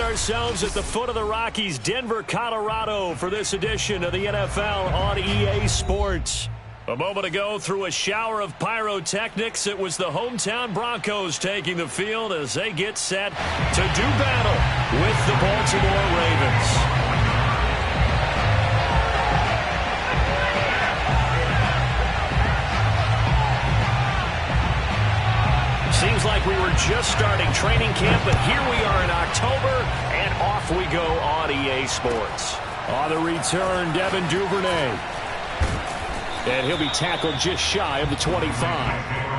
ourselves at the foot of the Rockies, Denver, Colorado, for this edition of the NFL on EA Sports. A moment ago, through a shower of pyrotechnics, it was the hometown Broncos taking the field as they get set to do battle with the Baltimore Ravens. Seems like we were just starting training camp, but here we are in October, and off we go on EA Sports. On the return, Devin Duvernay. And he'll be tackled just shy of the 25.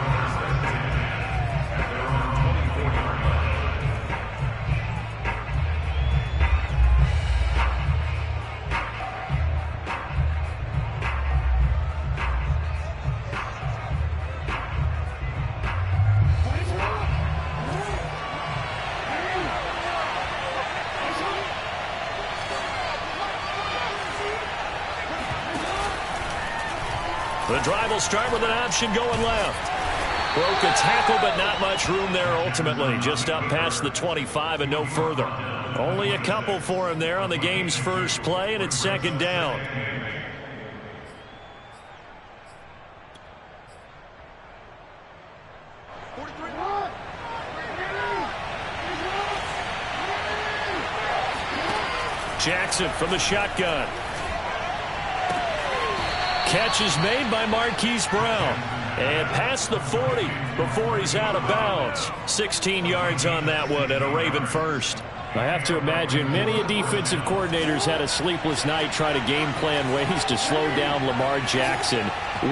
The drive will start with an option going left. Broke a tackle, but not much room there ultimately. Just up past the 25 and no further. Only a couple for him there on the game's first play, and it's second down. Jackson from the shotgun. Catch is made by Marquise Brown. And past the 40 before he's out of bounds. 16 yards on that one and a Raven first. I have to imagine many defensive coordinators had a sleepless night trying to game plan ways to slow down Lamar Jackson.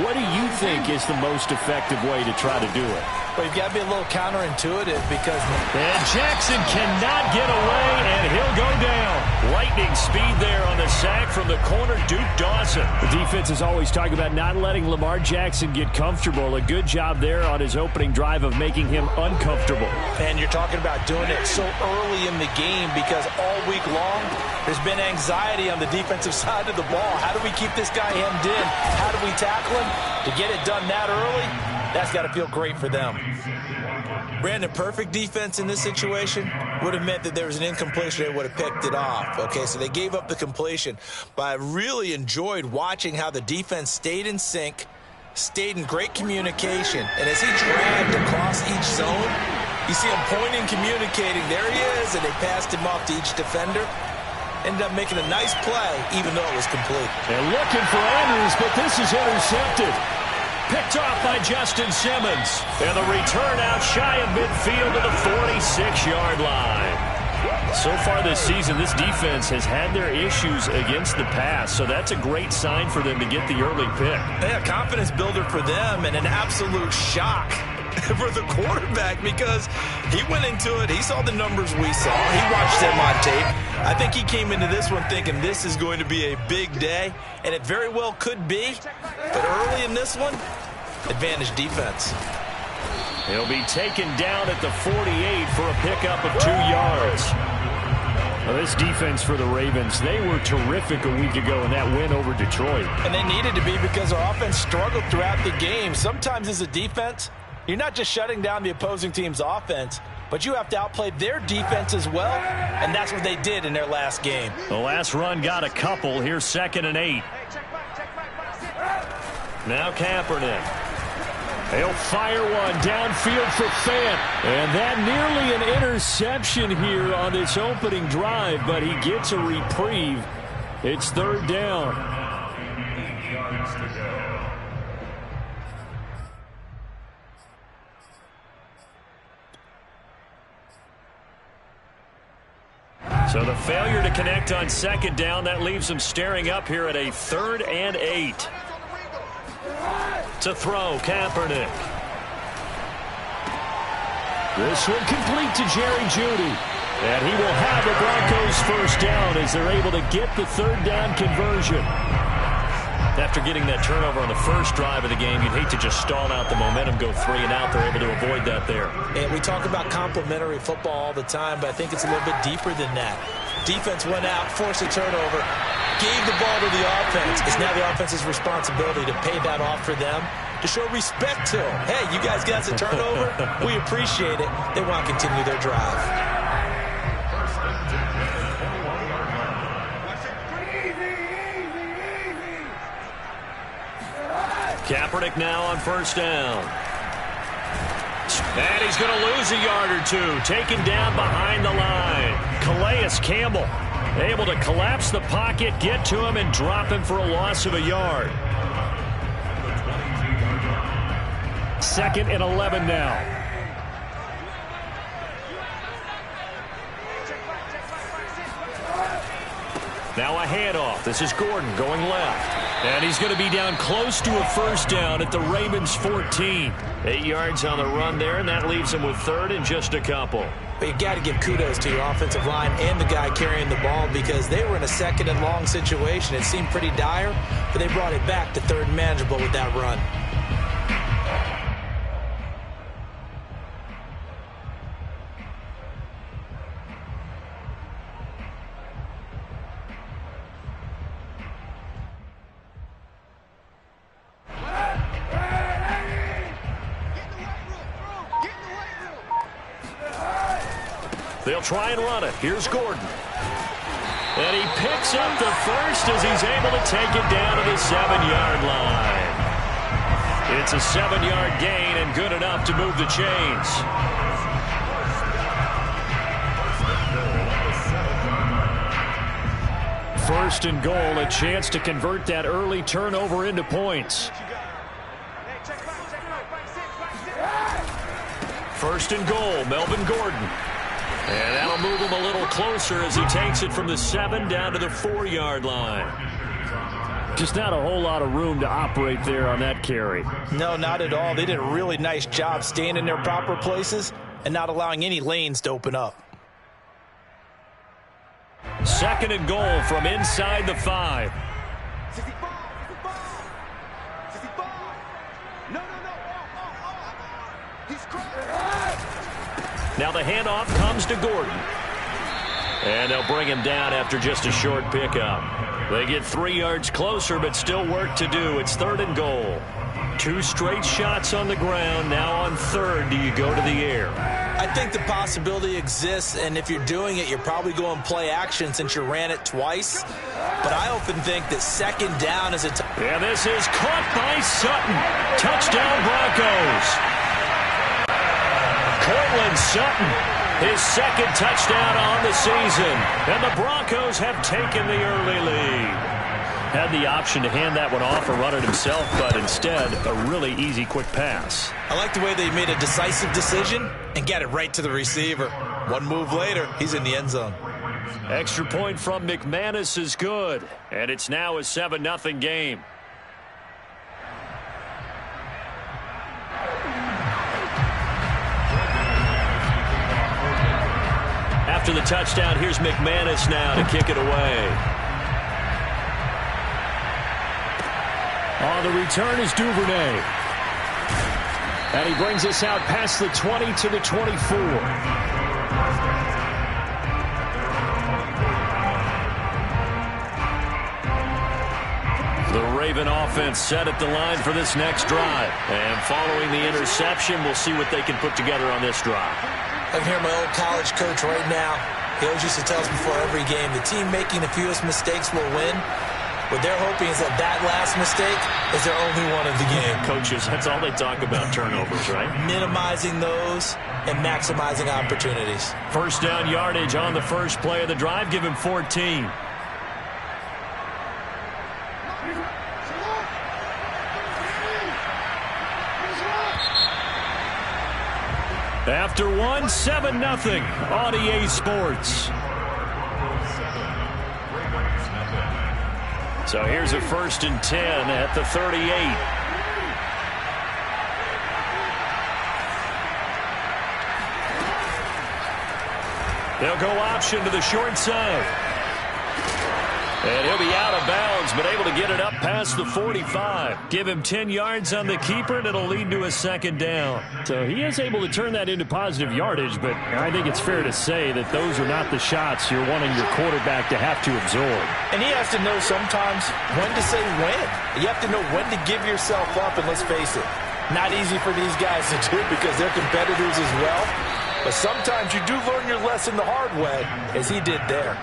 What do you think is the most effective way to try to do it? Well, you've got to be a little counterintuitive because... And Jackson cannot get away, and he'll go down. Lightning speed there on the sack from the corner, Duke Dawson. The defense is always talking about not letting Lamar Jackson get comfortable. A good job there on his opening drive of making him uncomfortable. And you're talking about doing it so early in the game because all week long there's been anxiety on the defensive side of the ball. How do we keep this guy hemmed in? How do we tackle him? To get it done that early, that's got to feel great for them. Brandon, perfect defense in this situation would have meant that there was an incompletion. They would have picked it off. Okay, so they gave up the completion. But I really enjoyed watching how the defense stayed in sync, stayed in great communication. And as he dragged across each zone, you see him pointing, communicating. There he is, and they passed him off to each defender. Ended up making a nice play, even though it was complete. And looking for Andrews, but this is intercepted. Picked off by Justin Simmons. And the return out shy of midfield to the 46-yard line. So far this season, this defense has had their issues against the pass, so that's a great sign for them to get the early pick. Yeah, confidence builder for them and an absolute shock for the quarterback because he went into it. He saw the numbers we saw. He watched them on tape. I think he came into this one thinking this is going to be a big day, and it very well could be. But early in this one, advantage defense. He'll be taken down at the 48 for a pickup of 2 yards. Well, this defense for the Ravens, they were terrific a week ago in that win over Detroit. And they needed to be because our offense struggled throughout the game. Sometimes as a defense, you're not just shutting down the opposing team's offense, but you have to outplay their defense as well, and that's what they did in their last game. The last run got a couple. Here's 2nd and 8. Now Kaepernick. They'll fire one downfield for Fant. And that nearly an interception here on this opening drive, but he gets a reprieve. It's 3rd down. So the failure to connect on 2nd down, that leaves them staring up here at a 3rd and 8. To throw, Kaepernick. This one complete to Jerry Jeudy. And he will have the Broncos first down as they're able to get the 3rd down conversion. After getting that turnover on the first drive of the game, you'd hate to just stall out the momentum, go 3 and out. They're able to avoid that there. And we talk about complementary football all the time, but I think it's a little bit deeper than that. Defense went out, forced a turnover, gave the ball to the offense. It's now the offense's responsibility to pay that off for them, to show respect to them. Hey, you guys got a turnover? We appreciate it. They want to continue their drive. Kaepernick now on first down. And he's going to lose a yard or two. Taken down behind the line. Calais Campbell able to collapse the pocket, get to him, and drop him for a loss of a yard. 2nd and 11 now. Now a handoff. This is Gordon going left. And he's going to be down close to a first down at the Ravens 14. 8 yards on the run there, and that leaves him with 3rd and just a couple. But you got to give kudos to your offensive line and the guy carrying the ball because they were in a 2nd and long situation. It seemed pretty dire, but they brought it back to 3rd and manageable with that run. They'll try and run it. Here's Gordon. And he picks up the first as he's able to take it down to the 7-yard line. It's a 7-yard gain and good enough to move the chains. First and goal, a chance to convert that early turnover into points. First and goal, Melvin Gordon. And that'll move him a little closer as he takes it from the 7 down to the 4-yard line. Just not a whole lot of room to operate there on that carry. No, not at all. They did a really nice job staying in their proper places and not allowing any lanes to open up. 2nd and goal from inside the 5. Now the handoff comes to Gordon. And they'll bring him down after just a short pickup. They get 3 yards closer, but still work to do. It's 3rd and goal. 2 straight shots on the ground. Now on 3rd, do you go to the air? I think the possibility exists, and if you're doing it, you're probably going play action since you ran it twice. But I often think that 2nd down is a... And this is caught by Sutton. Touchdown, Broncos. Cortland Sutton, his 2nd touchdown on the season. And the Broncos have taken the early lead. Had the option to hand that one off or run it himself, but instead, a really easy, quick pass. I like the way they made a decisive decision and got it right to the receiver. One move later, he's in the end zone. Extra point from McManus is good. And it's now a 7-0 game. After the touchdown, here's McManus now to kick it away. On the return is Duvernay. And he brings us out past the 20 to the 24. The Raven offense set at the line for this next drive. And following the interception, we'll see what they can put together on this drive. I can hear my old college coach right now. He always used to tell us before every game, the team making the fewest mistakes will win. What they're hoping is that last mistake is their only one of the game. Coaches, that's all they talk about, turnovers, right? Minimizing those and maximizing opportunities. First down yardage on the first play of the drive. Give him 14. After one, 7-0 on EA Sports. So here's a 1st and 10 at the 38. They'll go option to the short side. And he'll be out of bounds, but able to get it up past the 45. Give him 10 yards on the keeper, and it'll lead to a 2nd down. So he is able to turn that into positive yardage, but I think it's fair to say that those are not the shots you're wanting your quarterback to have to absorb. And he has to know sometimes when to say when. You have to know when to give yourself up, and let's face it, not easy for these guys to do because they're competitors as well. But sometimes you do learn your lesson the hard way, as he did there.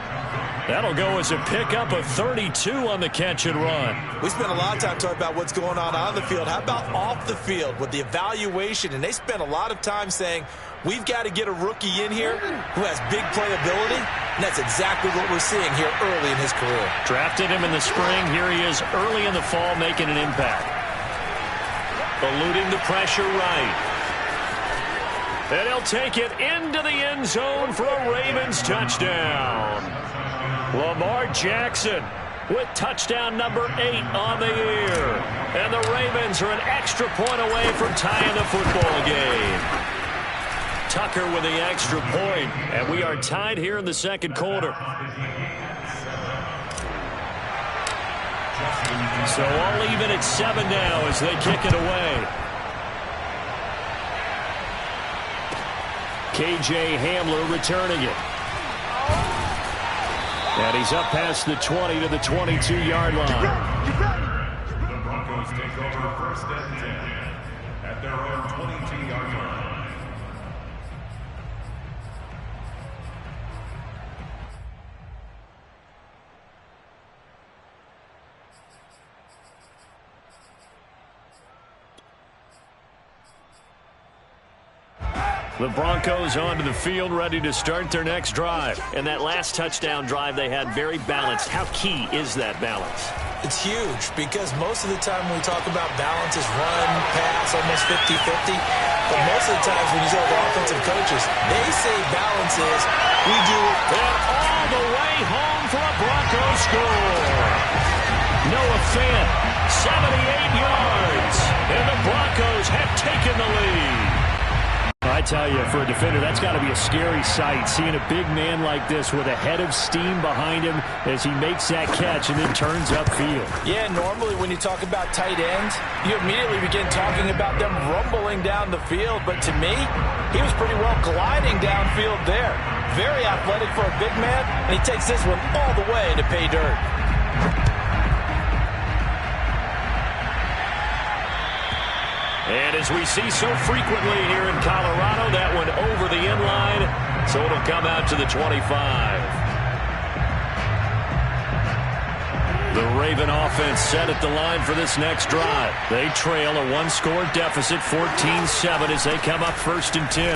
That'll go as a pickup of 32 on the catch and run. We spent a lot of time talking about what's going on the field. How about off the field with the evaluation? And they spent a lot of time saying, we've got to get a rookie in here who has big playability. And that's exactly what we're seeing here early in his career. Drafted him in the spring. Here he is early in the fall making an impact. Eluding the pressure right. And he'll take it into the end zone for a Ravens touchdown. Lamar Jackson with touchdown number 8 on the year. And the Ravens are an extra point away from tying the football game. Tucker with the extra point, and we are tied here in the second quarter. So all even at 7 now as they kick it away. KJ Hamler returning it. And he's up past the 20 to the 22-yard line. The Broncos take over first and 10 at their own 22-yard line. The Broncos onto the field, ready to start their next drive. And that last touchdown drive they had very balanced. How key is that balance? It's huge because most of the time when we talk about balance is run, pass, almost 50-50. But most of the times when you talk to offensive coaches, they say balance is we do it. And all the way home for a Broncos score. Noah Fant, 78 yards. And the Broncos have taken the lead. I tell you, for a defender, that's got to be a scary sight, seeing a big man like this with a head of steam behind him as he makes that catch and then turns upfield. Yeah, normally when you talk about tight ends, you immediately begin talking about them rumbling down the field. But to me, he was pretty well gliding downfield there. Very athletic for a big man, and he takes this one all the way to pay dirt. And as we see so frequently here in Colorado, that one over the end line, so it'll come out to the 25. The Raven offense set at the line for this next drive. They trail a one-score deficit, 14-7, as they come up 1st and 10.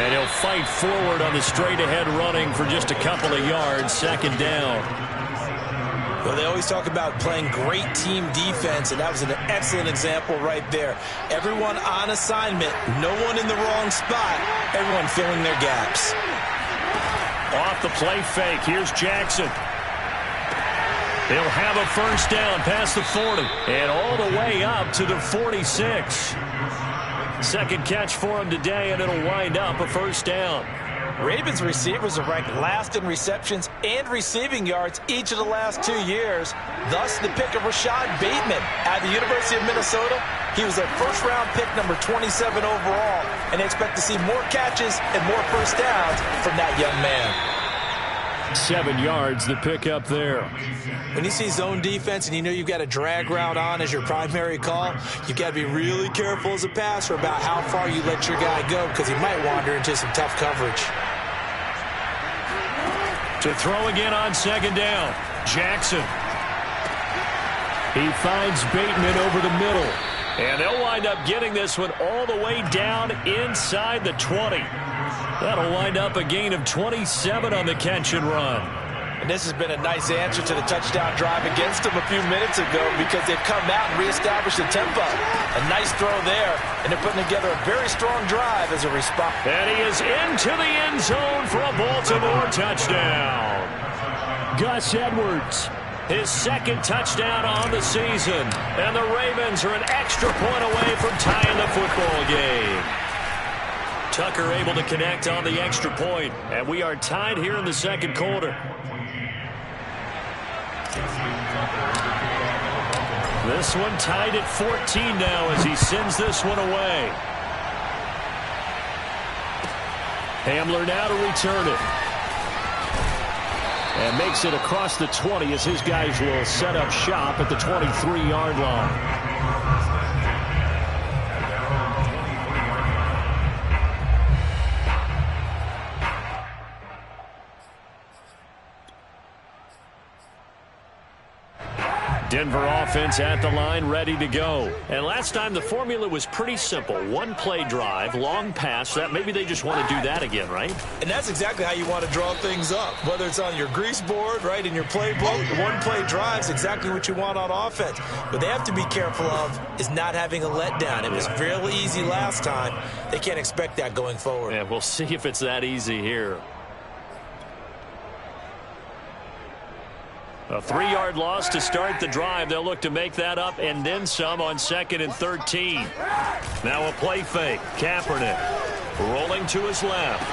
And he'll fight forward on the straight-ahead running for just a couple of yards, 2nd down. Well, they always talk about playing great team defense, and that was an excellent example right there. Everyone on assignment, no one in the wrong spot, everyone filling their gaps. Off the play fake, here's Jackson. He'll have a 1st down past the 40 and all the way up to the 46. 2nd catch for him today, and it'll wind up a 1st down. Ravens receivers are ranked last in receptions and receiving yards each of the last 2 years. Thus, the pick of Rashad Bateman at the University of Minnesota. He was a first-round pick, number 27 overall, and they expect to see more catches and more 1st downs from that young man. 7 yards, the pickup there. When you see zone defense and you know you've got a drag route on as your primary call, you've got to be really careful as a passer about how far you let your guy go because he might wander into some tough coverage. To throw again on 2nd down, Jackson. He finds Bateman over the middle. And they'll wind up getting this one all the way down inside the 20. That'll wind up a gain of 27 on the catch and run. And this has been a nice answer to the touchdown drive against them a few minutes ago because they've come out and reestablished the tempo. A nice throw there, and they're putting together a very strong drive as a response. And he is into the end zone for a Baltimore touchdown. Gus Edwards, his 2nd touchdown on the season. And the Ravens are an extra point away from tying the football game. Tucker able to connect on the extra point, and we are tied here in the second quarter. This one tied at 14 now as he sends this one away. Hamler now to return it. And makes it across the 20 as his guys will set up shop at the 23-yard line. Denver offense at the line, ready to go. And last time the formula was pretty simple. One play drive, long pass. That maybe they just want to do that again, right? And that's exactly how you want to draw things up. Whether it's on your grease board, right, in your playbook, one play drive is exactly what you want on offense. What they have to be careful of is not having a letdown. It was real easy last time. They can't expect that going forward. Yeah, we'll see if it's that easy here. A 3-yard loss to start the drive. They'll look to make that up and then some on 2nd and 13. Now a play fake. Kaepernick rolling to his left.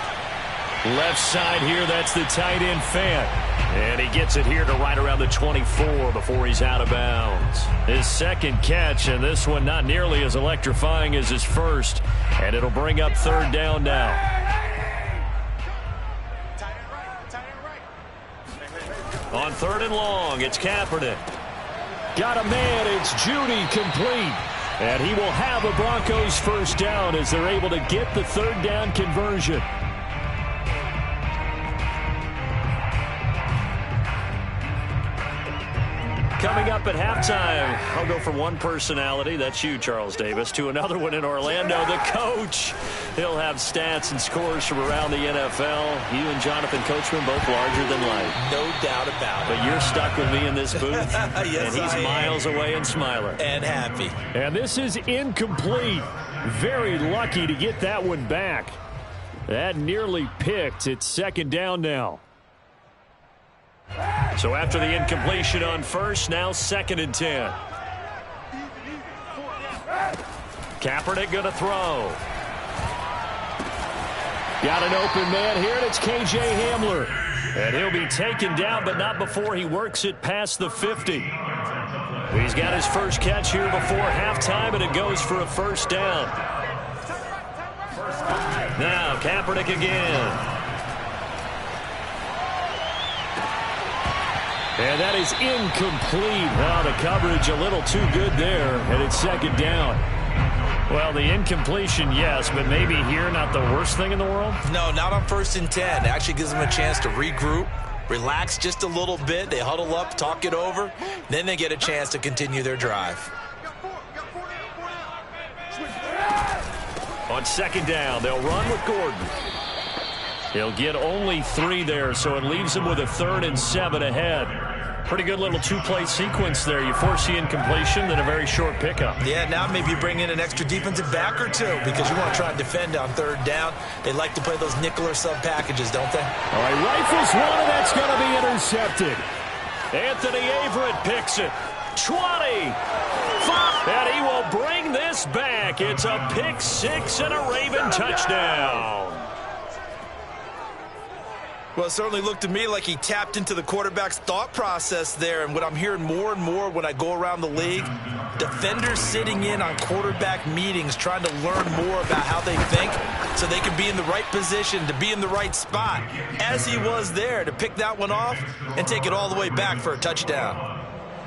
Left side here, that's the tight end Fant. And he gets it here to right around the 24 before he's out of bounds. His second catch, and this one not nearly as electrifying as his first. And it'll bring up 3rd down now. On 3rd and long, it's Kaepernick. Got a man, it's Judy, complete. And he will have a Broncos first down as they're able to get the 3rd down conversion. Coming up at halftime, I'll go from one personality, that's you, Charles Davis, to another one in Orlando, the coach. He'll have stats and scores from around the NFL. You and Jonathan Coachman both larger than life. No doubt about it. But you're stuck with me in this booth, yes, and he's miles away and smiling. And happy. And this is incomplete. Very lucky to get that one back. That nearly picked. It's 2nd down now. So after the incompletion on first, now 2nd and 10. Kaepernick going to throw. Got an open man here, and it's K.J. Hamler. And he'll be taken down, but not before he works it past the 50. He's got his first catch here before halftime, and it goes for a 1st down. Now Kaepernick again. And that is incomplete. Well, the coverage a little too good there, and it's 2nd down. Well, the incompletion, yes, but maybe here not the worst thing in the world? No, not on 1st and 10. It actually gives them a chance to regroup, relax just a little bit. They huddle up, talk it over. Then they get a chance to continue their drive. On 2nd down, they'll run with Gordon. He'll get only 3 there, so it leaves him with a 3rd and 7 ahead. Pretty good little 2-play sequence there. You force the incompletion, then a very short pickup. Yeah, now maybe you bring in an extra defensive back or two because you want to try and defend on 3rd down. They like to play those nickel or sub packages, don't they? All right, rifles one, and that's going to be intercepted. Anthony Averett picks it. 20. 5. And he will bring this back. It's a pick 6 and a Raven touchdown. Well, it certainly looked to me like he tapped into the quarterback's thought process there. And what I'm hearing more and more when I go around the league, defenders sitting in on quarterback meetings trying to learn more about how they think so they can be in the right position, to be in the right spot, as he was there to pick that one off and take it all the way back for a touchdown.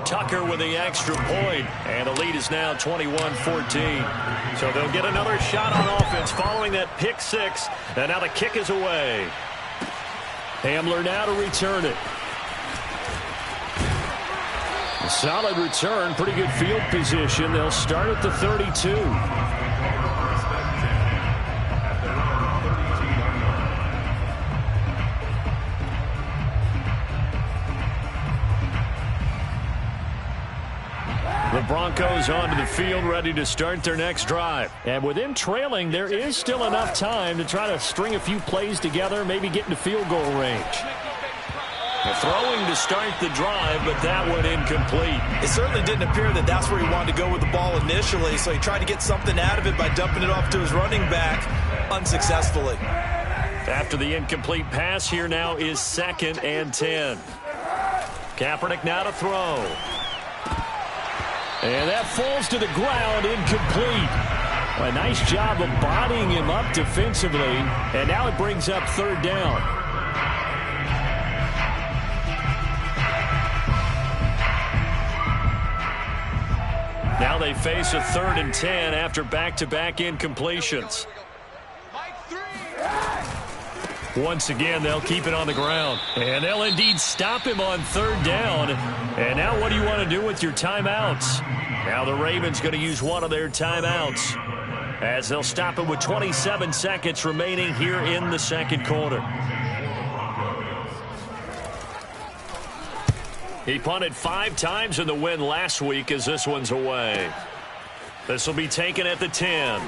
Tucker with the extra point, and the lead is now 21-14. So they'll get another shot on offense following that pick 6, and now the kick is away. Hamler now to return it. A solid return, pretty good field position. They'll start at the 32. The Broncos onto the field, ready to start their next drive. And with them trailing, there is still enough time to try to string a few plays together, maybe get into field goal range. Throwing to start the drive, but that one incomplete. It certainly didn't appear that that's where he wanted to go with the ball initially, so he tried to get something out of it by dumping it off to his running back unsuccessfully. After the incomplete pass, here now is 2nd and 10. Kaepernick now to throw. And that falls to the ground, incomplete. A nice job of bodying him up defensively, and now it brings up 3rd down. Now they face a 3rd and 10 after back-to-back incompletions. Once again, they'll keep it on the ground. And they'll indeed stop him on third down. And now what do you want to do with your timeouts? Now the Ravens going to use one of their timeouts as they'll stop it with 27 seconds remaining here in the second quarter. He punted 5 times in the win last week as this one's away. This will be taken at the 10.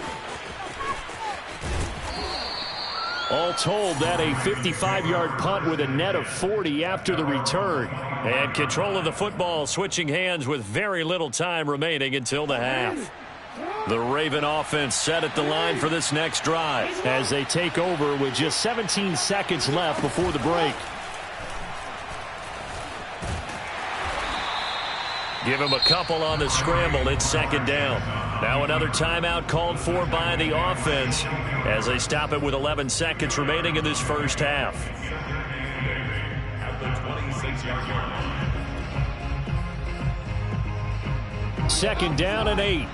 All told, that a 55-yard punt with a net of 40 after the return. And control of the football switching hands with very little time remaining until the half. The Raven offense set at the line for this next drive as they take over with just 17 seconds left before the break. Give him a couple on the scramble. It's second down. Now another timeout called for by the offense as they stop it with 11 seconds remaining in this first half. At the 26-yard line. Second down and 8.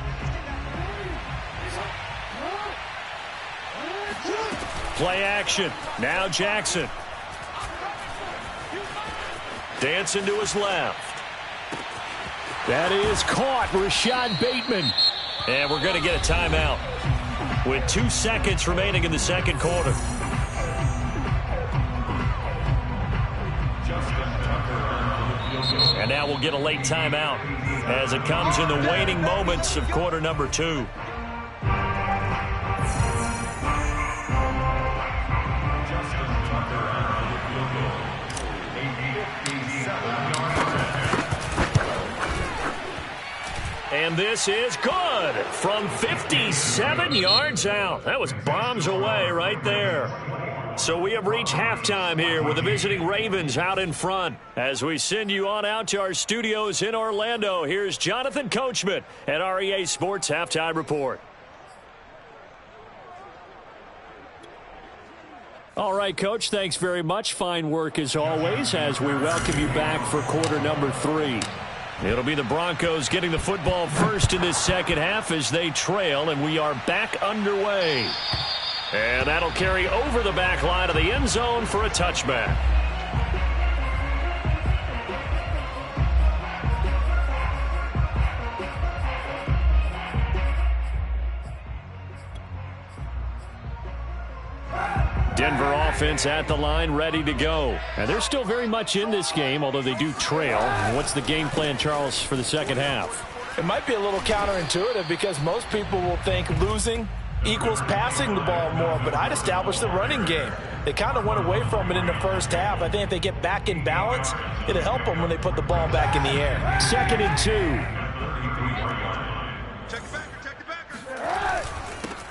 Play action. Now Jackson. Dancing to his left. That is caught. Rashad Bateman. And we're going to get a timeout with 2 seconds remaining in the second quarter. And now we'll get a late timeout as it comes in the waning moments of quarter number 2. And this is good from 57 yards out. That was bombs away right there. So we have reached halftime here with the visiting Ravens out in front. As we send you on out to our studios in Orlando, here's Jonathan Coachman at REA Sports Halftime Report. All right, Coach, thanks very much. Fine work as always as we welcome you back for quarter number 3. It'll be the Broncos getting the football first in this second half as they trail, and we are back underway. And that'll carry over the back line of the end zone for a touchback. Denver offense at the line, ready to go. And they're still very much in this game, although they do trail. What's the game plan, Charles, for the second half? It might be a little counterintuitive because most people will think losing equals passing the ball more, but I'd establish the running game. They kind of went away from it in the first half. I think if they get back in balance, it'll help them when they put the ball back in the air. Second and 2.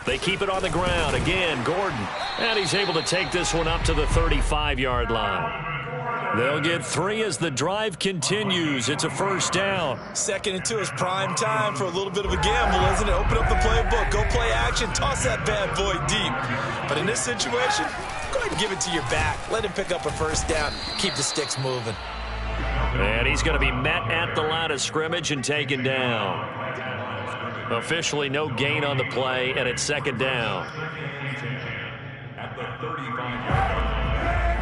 They keep it on the ground. Again, Gordon. And he's able to take this one up to the 35-yard line. They'll get 3 as the drive continues. It's a first down. Second and 2 is prime time for a little bit of a gamble, isn't it? Open up the playbook. Go play action. Toss that bad boy deep. But in this situation, go ahead and give it to your back. Let him pick up a first down. Keep the sticks moving. And he's going to be met at the line of scrimmage and taken down. Officially no gain on the play, and it's second down. At the 35-yard line.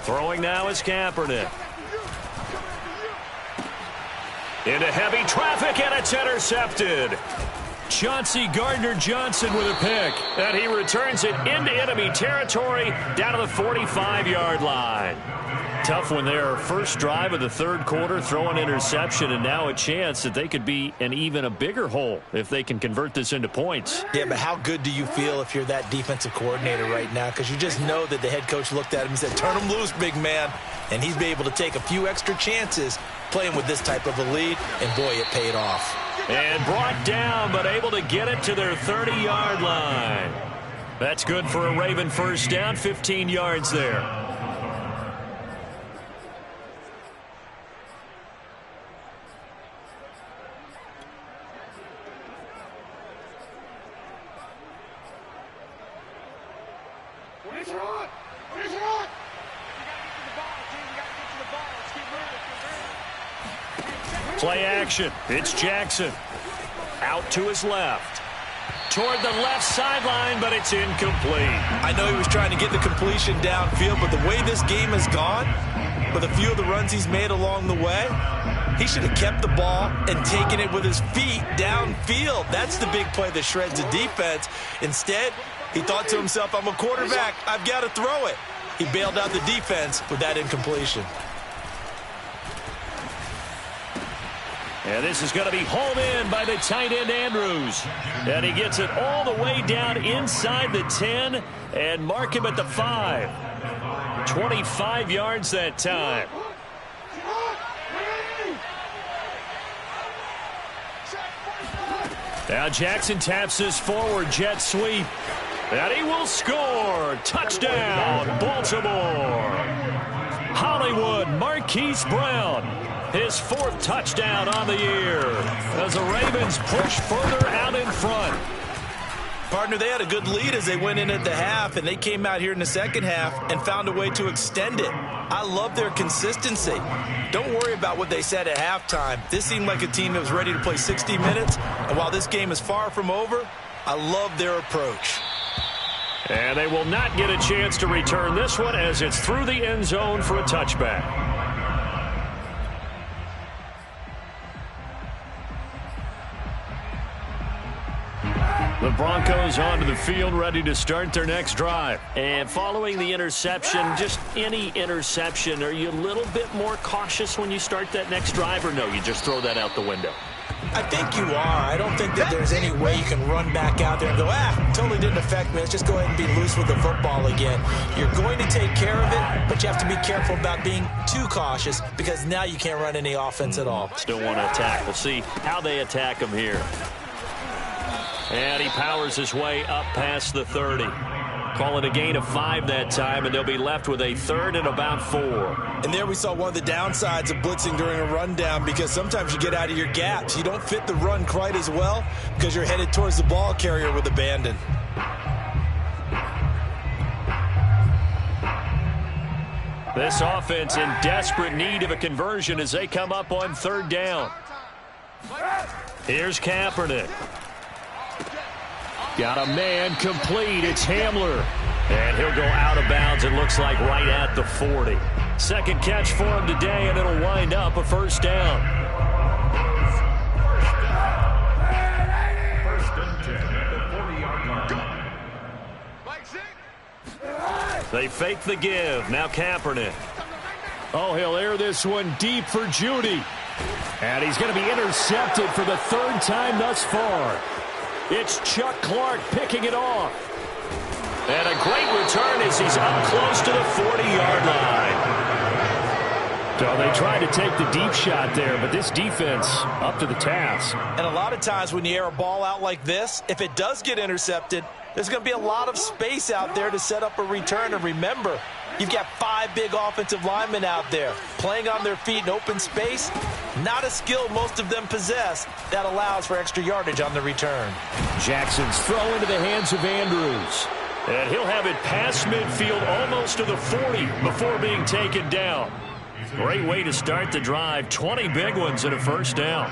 Throwing now is Kaepernick. Into heavy traffic, and it's intercepted. Chauncey Gardner-Johnson with a pick. And he returns it into enemy territory down to the 45-yard line. Tough one there. First drive of the third quarter, throw an interception, and now a chance that they could be in even a bigger hole if they can convert this into points. Yeah, but how good do you feel if you're that defensive coordinator right now? Because you just know that the head coach looked at him and said, turn him loose, big man. And he's been able to take a few extra chances playing with this type of a lead, and boy, it paid off. And brought down, but able to get it to their 30-yard line. That's good for a Raven first down, 15 yards there. Play action. It's Jackson. Out to his left. toward the left sideline, but it's incomplete. I know he was trying to get the completion downfield, but the way this game has gone, with a few of the runs he's made along the way, he should have kept the ball and taken it with his feet downfield. That's the big play that shreds the defense. Instead, he thought to himself, I'm a quarterback, I've got to throw it. He bailed out the defense with that incompletion. And this is going to be hauled in by the tight end, Andrews. And he gets it all the way down inside the 10 and mark him at the 5. 25 yards that time. Now Jackson taps his forward jet sweep. And he will score. Touchdown, Baltimore. Hollywood Marquise Brown. His 4th touchdown on the year as the Ravens push further out in front. Partner, they had a good lead as they went in at the half, and they came out here in the second half and found a way to extend it. I love their consistency. Don't worry about what they said at halftime. This seemed like a team that was ready to play 60 minutes, and while this game is far from over, I love their approach. And they will not get a chance to return this one as it's through the end zone for a touchback. The Broncos onto the field, ready to start their next drive. And following the interception, just any interception, are you a little bit more cautious when you start that next drive, or no, you just throw that out the window? I think you are. I don't think that there's any way you can run back out there and go, totally didn't affect me. Let's just go ahead and be loose with the football again. You're going to take care of it, but you have to be careful about being too cautious because now you can't run any offense at all. Still want to attack. We'll see how they attack him here. And he powers his way up past the 30. Call it a gain of 5 that time, and they'll be left with a 3rd and about 4. And there we saw one of the downsides of blitzing during a rundown because sometimes you get out of your gaps. You don't fit the run quite as well because you're headed towards the ball carrier with abandon. This offense in desperate need of a conversion as they come up on 3rd down. Here's Kaepernick. Got a man complete. It's Hamler. And he'll go out of bounds, it looks like, right at the 40. Second catch for him today, and it'll wind up a 1st down. 1st and 10 at the 40-yard line. They fake the give. Now Kaepernick. Oh, he'll air this one deep for Judy. And he's going to be intercepted for the 3rd time thus far. It's Chuck Clark picking it off. And a great return as he's up close to the 40-yard line. So they tried to take the deep shot there, but this defense up to the task. And a lot of times when you air a ball out like this, if it does get intercepted, there's going to be a lot of space out there to set up a return. And remember, you've got 5 big offensive linemen out there playing on their feet in open space. Not a skill most of them possess that allows for extra yardage on the return. Jackson's throw into the hands of Andrews. And he'll have it past midfield almost to the 40 before being taken down. Great way to start the drive. 20 big ones and a 1st down.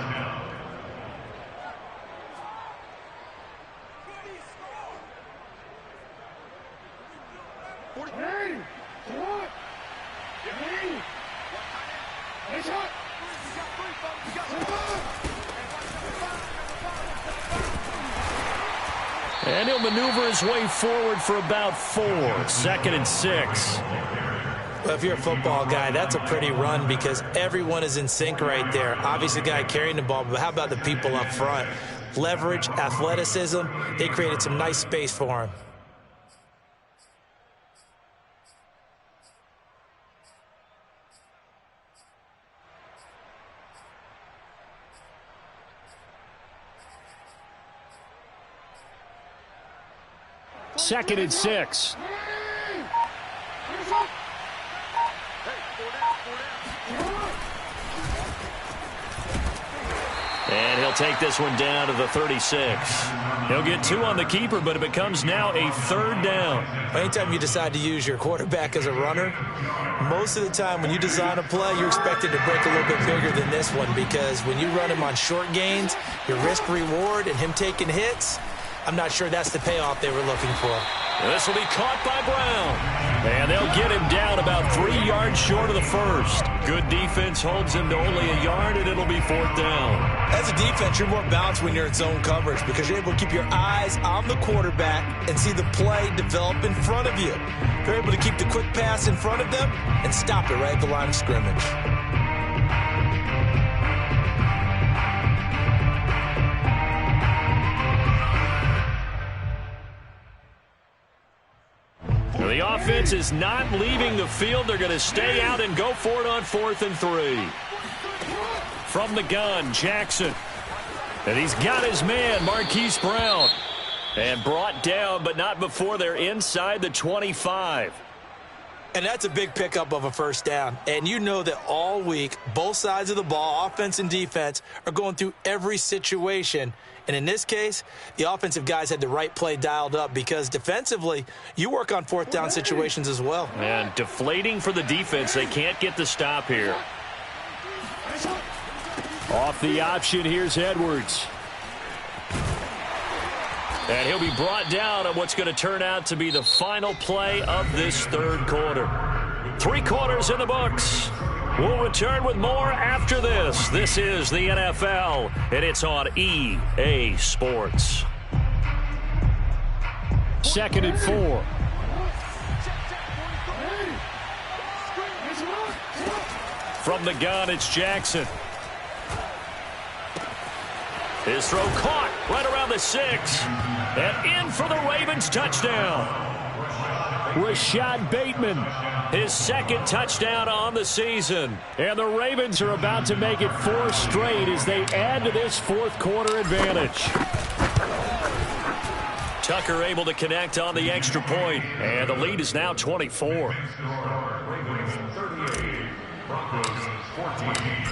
And he'll maneuver his way forward for about 4. 2nd and 6. Well, if you're a football guy, that's a pretty run because everyone is in sync right there. Obviously, the guy carrying the ball, but how about the people up front? Leverage, athleticism, they created some nice space for him. Second and 6. And he'll take this one down to the 36. He'll get 2 on the keeper, but it becomes now a 3rd down. Anytime you decide to use your quarterback as a runner, most of the time when you design a play, you're expected to break a little bit bigger than this one because when you run him on short gains, your risk reward and him taking hits, I'm not sure that's the payoff they were looking for. This will be caught by Brown. And they'll get him down about 3 yards short of the first. Good defense holds him to only a yard, and it'll be 4th down. As a defense, you're more balanced when you're in zone coverage because you're able to keep your eyes on the quarterback and see the play develop in front of you. You're able to keep the quick pass in front of them and stop it right at the line of scrimmage. The offense is not leaving the field. They're going to stay out and go for it on 4th and 3. From the gun, Jackson. And he's got his man, Marquise Brown. And brought down, but not before they're inside the 25. And that's a big pickup of a first down. And you know that all week, both sides of the ball, offense and defense, are going through every situation. And in this case, the offensive guys had the right play dialed up because defensively, you work on 4th down situations as well. And deflating for the defense. They can't get the stop here. Off the option, here's Edwards. And he'll be brought down on what's going to turn out to be the final play of this 3rd quarter. 3 quarters in the books. We'll return with more after this. This is the NFL, and it's on EA Sports. 2nd and 4. From the gun, it's Jackson. His throw caught right around the 6. And in for the Ravens touchdown. Rashad Bateman, his 2nd touchdown on the season. And the Ravens are about to make it 4 straight as they add to this 4th quarter advantage. Tucker able to connect on the extra point. And the lead is now 24.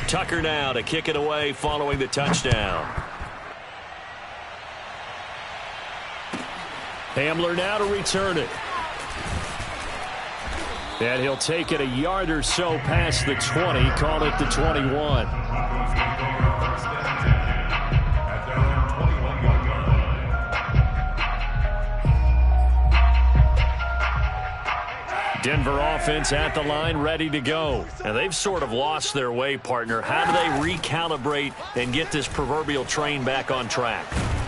Tucker now to kick it away following the touchdown. Hamler now to return it. And he'll take it a yard or so past the 20, call it the 21. Denver offense at the line, ready to go. And they've sort of lost their way, partner. How do they recalibrate and get this proverbial train back on track?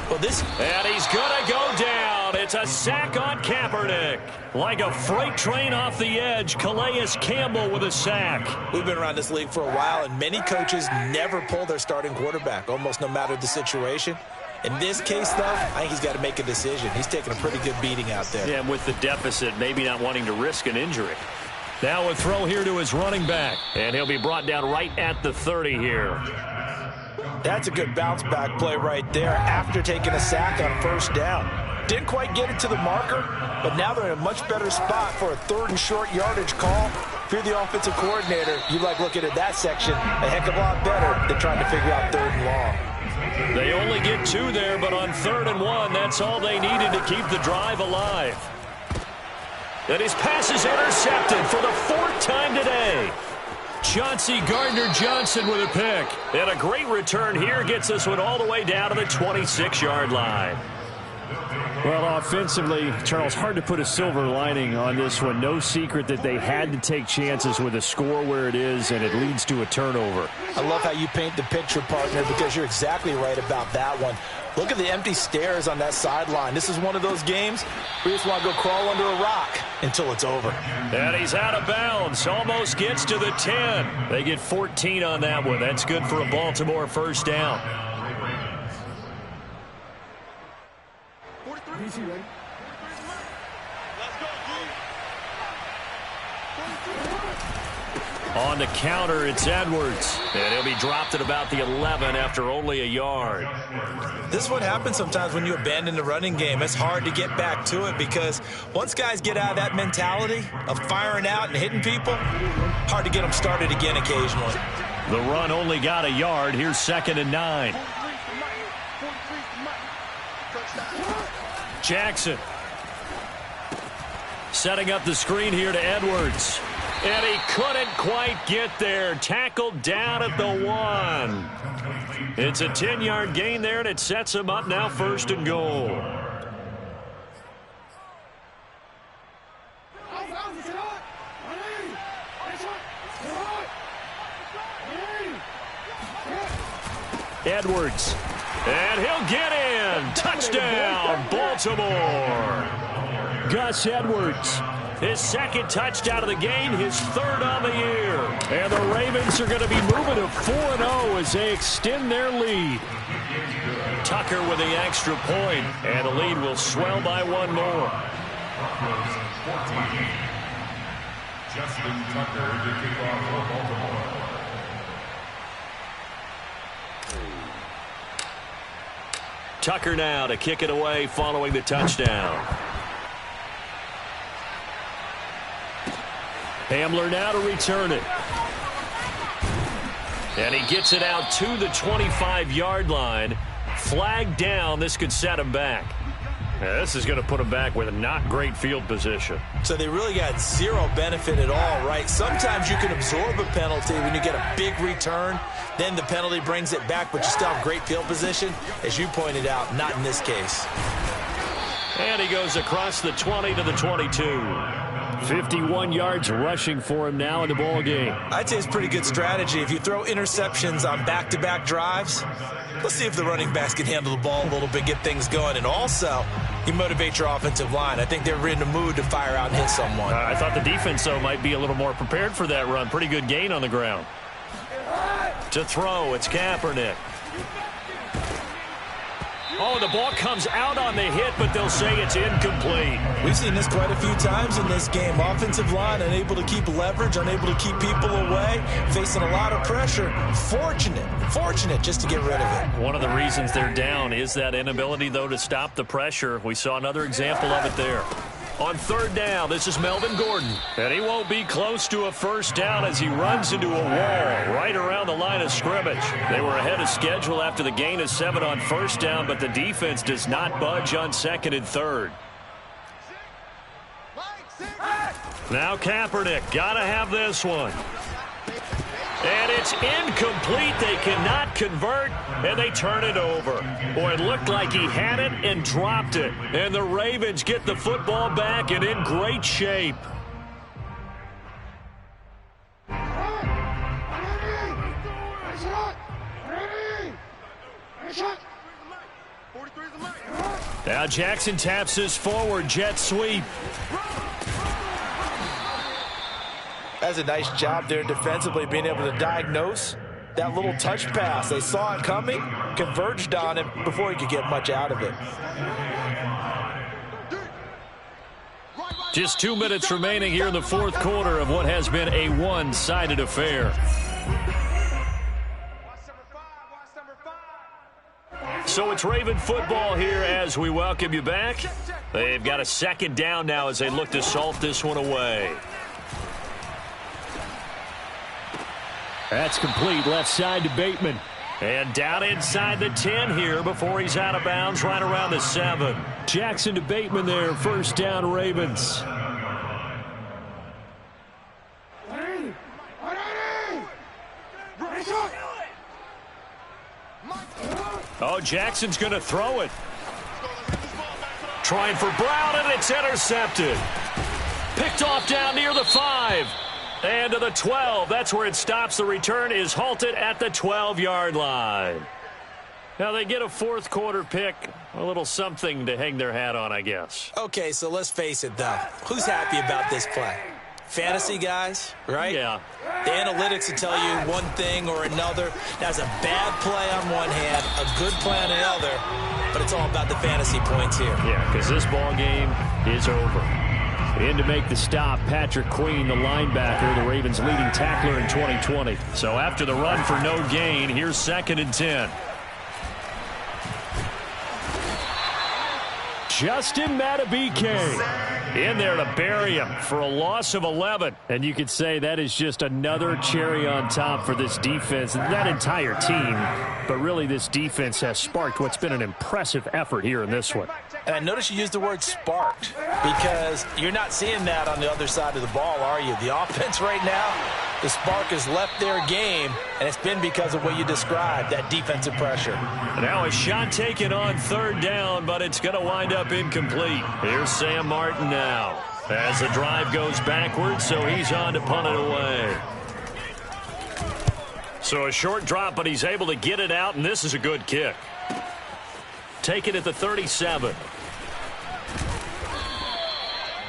Well, and he's going to go down. It's a sack on Kaepernick. Like a freight train off the edge, Calais Campbell with a sack. We've been around this league for a while, and many coaches never pull their starting quarterback, almost no matter the situation. In this case, though, I think he's got to make a decision. He's taking a pretty good beating out there. Yeah, and with the deficit, maybe not wanting to risk an injury. Now a throw here to his running back, and he'll be brought down right at the 30 here. That's a good bounce-back play right there after taking a sack on 1st down. Didn't quite get it to the marker, but now they're in a much better spot for a 3rd and short yardage call. If you're the offensive coordinator, you like looking at that section a heck of a lot better than trying to figure out 3rd and long. They only get 2 there, but on 3rd and 1, that's all they needed to keep the drive alive. And his pass is intercepted for the 4th time today. Chauncey Gardner-Johnson with a pick. And a great return here gets this one all the way down to the 26-yard line. Well, offensively, Charles, hard to put a silver lining on this one. No secret that they had to take chances with a score where it is, and it leads to a turnover. I love how you paint the picture, partner, because you're exactly right about that one. Look at the empty stares on that sideline. This is one of those games where you just want to go crawl under a rock until it's over. And he's out of bounds. Almost gets to the 10. They get 14 on that one. That's good for a Baltimore 1st down. On the counter, it's Edwards. And he'll be dropped at about the 11 after only a yard. This is what happens sometimes when you abandon the running game. It's hard to get back to it because once guys get out of that mentality of firing out and hitting people, hard to get them started again occasionally. The run only got a yard. Here's 2nd and 9. Jackson setting up the screen here to Edwards. And he couldn't quite get there. Tackled down at the 1. It's a 10-yard gain there, and it sets him up now 1st and goal. Edwards. And he'll get in. Touchdown, Baltimore. Gus Edwards. His second touchdown of the game, his third on the year. And the Ravens are going to be moving to 4-0 as they extend their lead. Tucker with the extra point, and the lead will swell by one more. Justin Tucker to kick off for Baltimore. Tucker now to kick it away following the touchdown. Hamler now to return it. And he gets it out to the 25-yard line. Flag down. This could set him back. Now, this is going to put him back with a not great field position. So they really got zero benefit at all, right? Sometimes you can absorb a penalty when you get a big return. Then the penalty brings it back, but you still have great field position. As you pointed out, not in this case. And he goes across the 20 to the 22. 51 yards rushing for him now in the ball game. I'd say it's pretty good strategy. If you throw interceptions on back-to-back drives, let's see if the running backs can handle the ball a little bit, get things going. And also, you motivate your offensive line. I think they're in the mood to fire out and hit someone. I thought the defense, though, might be a little more prepared for that run. Pretty good gain on the ground. To throw, it's Kaepernick. Oh, the ball comes out on the hit, but they'll say it's incomplete. We've seen this quite a few times in this game. Offensive line unable to keep leverage, unable to keep people away, facing a lot of pressure. Fortunate just to get rid of it. One of the reasons they're down is that inability, though, to stop the pressure. We saw another example of it there. On third down, this is Melvin Gordon. And he won't be close to a first down as he runs into a wall right around the line of scrimmage. They were ahead of schedule after the gain of 7 on first down, but the defense does not budge on second and third. Now Kaepernick, gotta have this one. And it's incomplete. They cannot convert, and they turn it over. Boy, it looked like he had it and dropped it. And the Ravens get the football back and in great shape. Now Jackson taps his forward jet sweep. That's a nice job there defensively, being able to diagnose that little touch pass. They saw it coming, converged on it before he could get much out of it. Just 2 minutes remaining here in the fourth quarter of what has been a one-sided affair. So it's Raven football here as we welcome you back. They've got a second down now as they look to salt this one away. That's complete, left side to Bateman. And down inside the 10 here before he's out of bounds, right around the 7. Jackson to Bateman there, first down Ravens. Oh, Jackson's going to throw it. Trying for Brown, and it's intercepted. Picked off down near the 5. And to the 12. That's where it stops. The return is halted at the 12-yard line. Now they get a fourth quarter pick. A little something to hang their hat on, I guess. Okay, so let's face it, though. Who's happy about this play? Fantasy guys, right? Yeah. The analytics will tell you one thing or another. That's a bad play on one hand, a good play on the other, but it's all about the fantasy points here. Yeah, because this ball game is over. In to make the stop, Patrick Queen, the linebacker, the Ravens' leading tackler in 2020. So after the run for no gain, here's 2nd and 10. Justin Madubuike in there to bury him for a loss of 11. And you could say that is just another cherry on top for this defense and that entire team. But really, this defense has sparked what's been an impressive effort here in this one. And I notice you used the word sparked because you're not seeing that on the other side of the ball, are you? The offense right now, the spark has left their game, and it's been because of what you described, that defensive pressure. Now a shot taken on third down, but it's going to wind up incomplete. Here's Sam Martin now as the drive goes backwards, so he's on to punt it away. So a short drop, but he's able to get it out, and this is a good kick. Take it at the 37.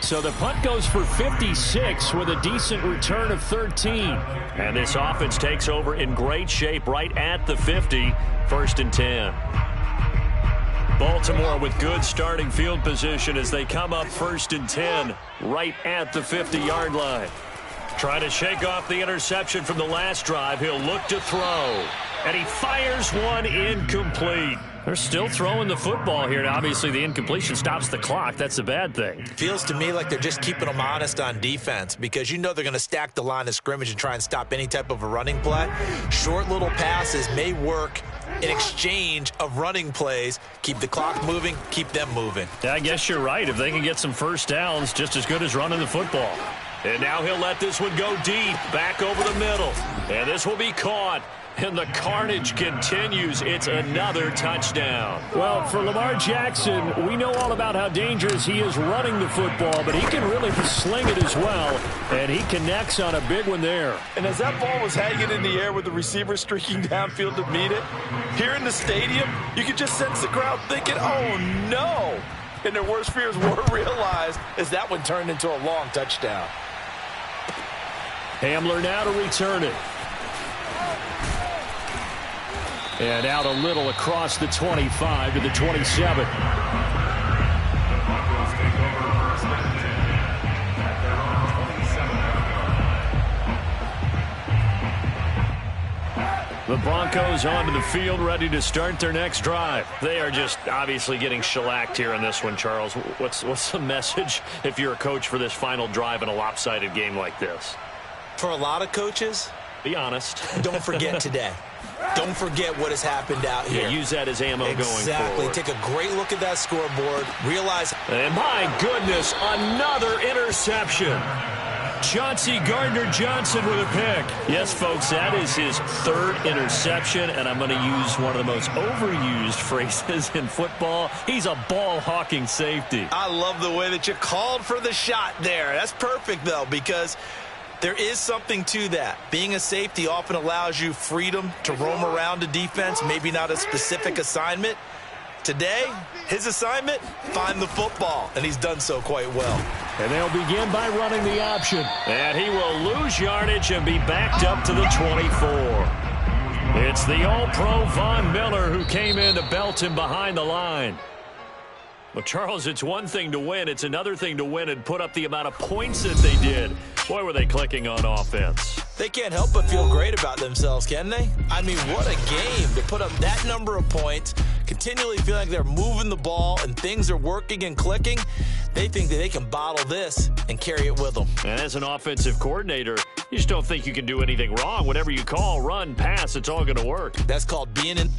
So the punt goes for 56 with a decent return of 13. And this offense takes over in great shape right at the 50, 1st and 10. Baltimore with good starting field position as they come up 1st and 10 right at the 50-yard line. Trying to shake off the interception from the last drive. He'll look to throw. And he fires one incomplete. They're still throwing the football here. Now, obviously, the incompletion stops the clock. That's a bad thing. Feels to me like they're just keeping them honest on defense because you know they're going to stack the line of scrimmage and try and stop any type of a running play. Short little passes may work in exchange of running plays. Keep the clock moving, keep them moving. Yeah, I guess you're right. If they can get some first downs, just as good as running the football. And now he'll let this one go deep, back over the middle. And this will be caught. And the carnage continues. It's another touchdown. Well, for Lamar Jackson, we know all about how dangerous he is running the football, but he can really sling it as well, and he connects on a big one there. And as that ball was hanging in the air with the receiver streaking downfield to meet it, here in the stadium, you could just sense the crowd thinking, oh, no. And their worst fears were realized as that one turned into a long touchdown. Hamler now to return it. And out a little across the 25 to the 27. The Broncos take over 1st and 10 at their own 27-yard line. The Broncos onto the field, ready to start their next drive. They are just obviously getting shellacked here in this one, Charles. What's the message if you're a coach for this final drive in a lopsided game like this? For a lot of coaches, be honest. Don't forget today. Don't forget what has happened out here. Yeah, use that as ammo going forward. Exactly. Take a great look at that scoreboard. Realize. And my goodness, another interception. Chauncey Gardner-Johnson with a pick. Yes, folks, that is his 3rd interception, and I'm going to use one of the most overused phrases in football. He's a ball-hawking safety. I love the way that you called for the shot there. That's perfect, though, because there is something to that. Being a safety often allows you freedom to roam around a defense, maybe not a specific assignment. Today, his assignment, find the football, and he's done so quite well. And they'll begin by running the option. And he will lose yardage and be backed up to the 24. It's the All-Pro Von Miller who came in to belt him behind the line. Well, Charles, it's one thing to win. It's another thing to win and put up the amount of points that they did. Boy, were they clicking on offense. They can't help but feel great about themselves, can they? I mean, what a game to put up that number of points, continually feeling like they're moving the ball and things are working and clicking. They think that they can bottle this and carry it with them. And as an offensive coordinator, you just don't think you can do anything wrong. Whatever you call, run, pass, it's all going to work. That's called being in